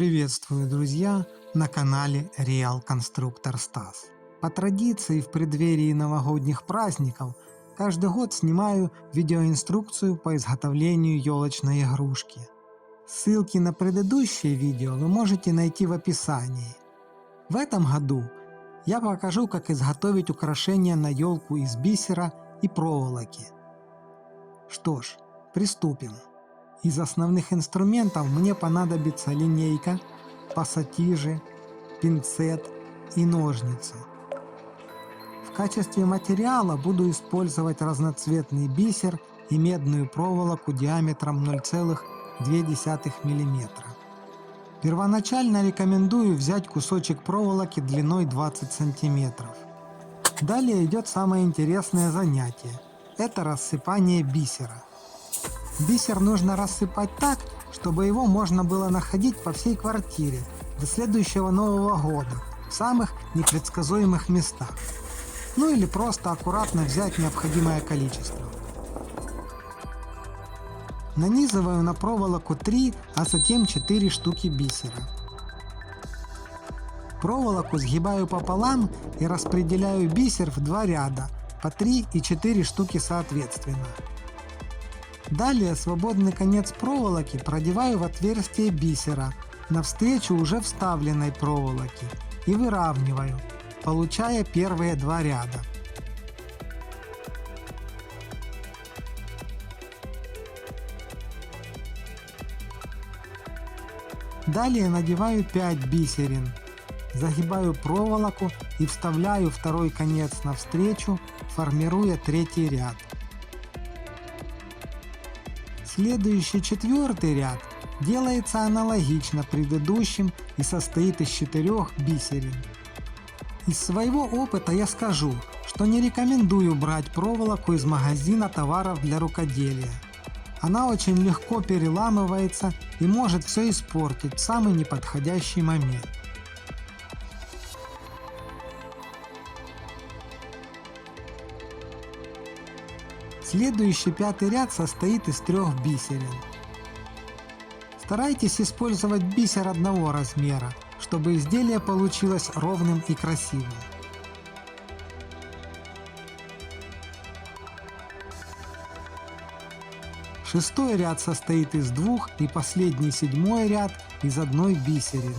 Приветствую, друзья, на канале Real Constructor Стас. По традиции в преддверии новогодних праздников каждый год снимаю видеоинструкцию по изготовлению елочной игрушки. Ссылки на предыдущие видео вы можете найти в описании. В этом году я покажу, как изготовить украшения на елку из бисера и проволоки. Что ж, приступим. Из основных инструментов мне понадобится линейка, пассатижи, пинцет и ножницы. В качестве материала буду использовать разноцветный бисер и медную проволоку диаметром 0,2 мм. Первоначально рекомендую взять кусочек проволоки длиной 20 см. Далее идет самое интересное занятие – это рассыпание бисера. Бисер нужно рассыпать так, чтобы его можно было находить по всей квартире до следующего Нового года в самых непредсказуемых местах. Ну или просто аккуратно взять необходимое количество. Нанизываю на проволоку 3, а затем 4 штуки бисера. Проволоку сгибаю пополам и распределяю бисер в 2 ряда, по 3 и 4 штуки соответственно. Далее свободный конец проволоки продеваю в отверстие бисера навстречу уже вставленной проволоке и выравниваю, получая первые 2 ряда. Далее надеваю 5 бисерин, загибаю проволоку и вставляю второй конец навстречу, формируя 3-й ряд. Следующий 4-й ряд делается аналогично предыдущим и состоит из 4 бисерин. Из своего опыта я скажу, что не рекомендую брать проволоку из магазина товаров для рукоделия. Она очень легко переламывается и может все испортить в самый неподходящий момент. Следующий 5-й ряд состоит из 3 бисерин. Старайтесь использовать бисер одного размера, чтобы изделие получилось ровным и красивым. Шестой ряд состоит из 2 и последний 7-й ряд из 1 бисерины.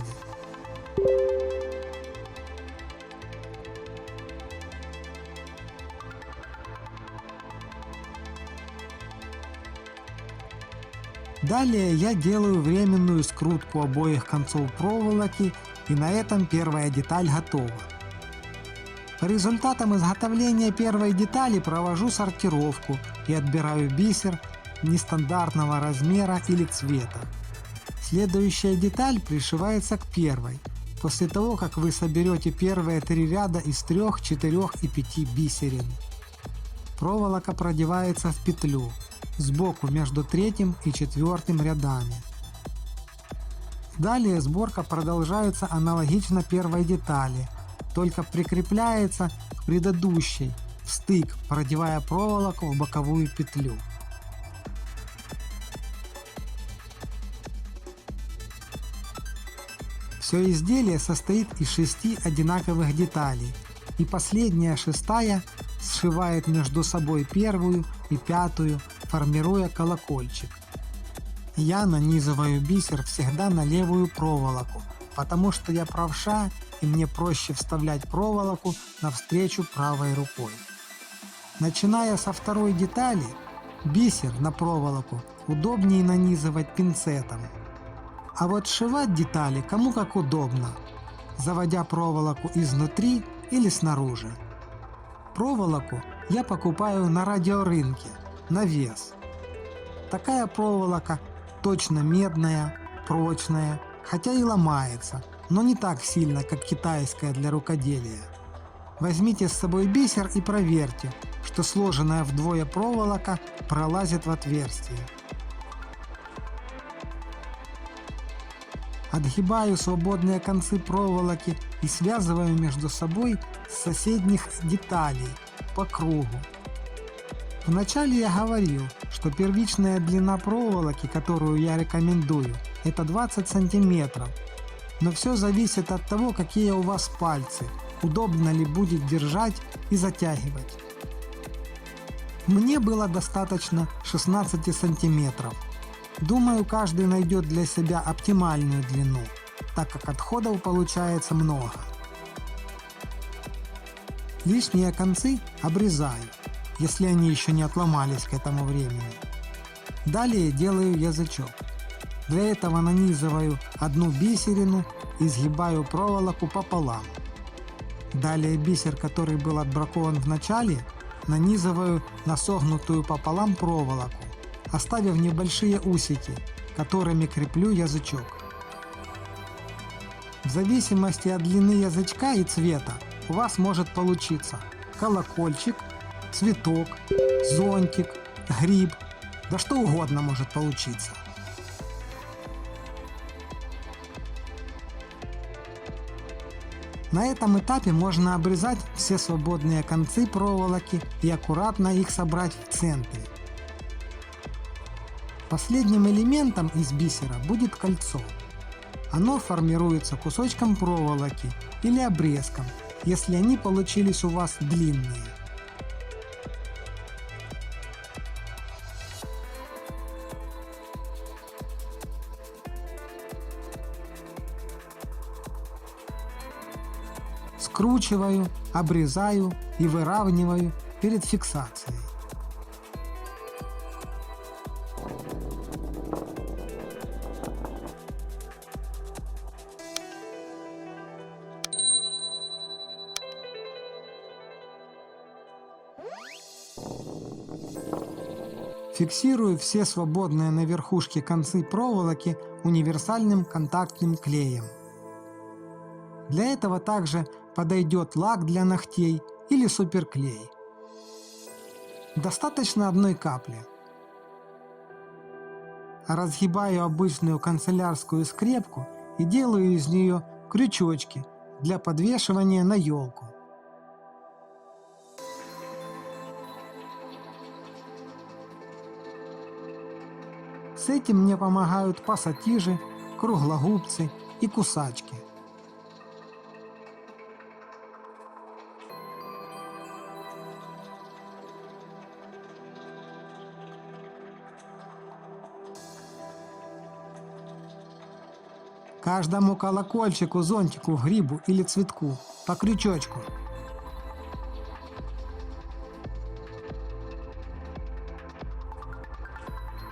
Далее я делаю временную скрутку обоих концов проволоки, и на этом первая деталь готова. По результатам изготовления первой детали провожу сортировку и отбираю бисер нестандартного размера или цвета. Следующая деталь пришивается к первой, после того как вы соберете первые 3 ряда из 3, 4 и 5 бисерин. Проволока продевается в петлю сбоку между 3-м и 4-м рядами. Далее сборка продолжается аналогично первой детали, только прикрепляется к предыдущей в стык, продевая проволоку в боковую петлю. Все изделие состоит из 6 одинаковых деталей, и последняя 6-я сшивает между собой 1-ю и 5-ю, формируя колокольчик. Я нанизываю бисер всегда на левую проволоку, потому что я правша и мне проще вставлять проволоку навстречу правой рукой. Начиная со 2-й детали, бисер на проволоку удобнее нанизывать пинцетом. А вот сшивать детали кому как удобно, заводя проволоку изнутри или снаружи. Проволоку я покупаю на радиорынке на вес. Такая проволока точно медная, прочная, хотя и ломается, но не так сильно, как китайская для рукоделия. Возьмите с собой бисер и проверьте, что сложенная вдвое проволока пролазит в отверстие. Отгибаю свободные концы проволоки и связываю между собой с соседних деталей по кругу. Вначале я говорил, что первичная длина проволоки, которую я рекомендую, это 20 см, Но все зависит от того, какие у вас пальцы, удобно ли будет держать и затягивать. Мне было достаточно 16 сантиметров. Думаю, каждый найдет для себя оптимальную длину, так как отходов получается много. Лишние концы обрезаю, если они еще не отломались к этому времени. Далее делаю язычок. Для этого нанизываю одну бисерину и сгибаю проволоку пополам. Далее бисер, который был отбракован в начале, нанизываю на согнутую пополам проволоку, оставив небольшие усики, которыми креплю язычок. В зависимости от длины язычка и цвета у вас может получиться колокольчик, цветок, зонтик, гриб, да что угодно может получиться. На этом этапе можно обрезать все свободные концы проволоки и аккуратно их собрать в центре. Последним элементом из бисера будет кольцо. Оно формируется кусочком проволоки или обрезком, если они получились у вас длинные. Скручиваю, обрезаю и выравниваю перед фиксацией. Фиксирую все свободные на верхушке концы проволоки универсальным контактным клеем. Для этого также подойдет лак для ногтей или суперклей. Достаточно одной капли. Разгибаю обычную канцелярскую скрепку и делаю из нее крючочки для подвешивания на елку. С этим мне помогают пассатижи, круглогубцы и кусачки. Каждому колокольчику, зонтику, грибу или цветку по крючочку.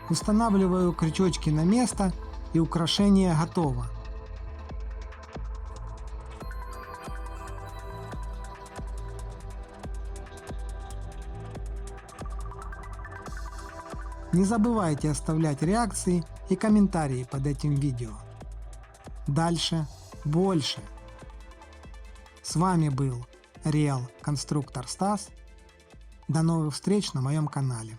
Устанавливаю крючочки на место и украшение готово. Не забывайте оставлять реакции и комментарии под этим видео. Дальше больше. С вами был Real Конструктор Стас. До новых встреч на моем канале.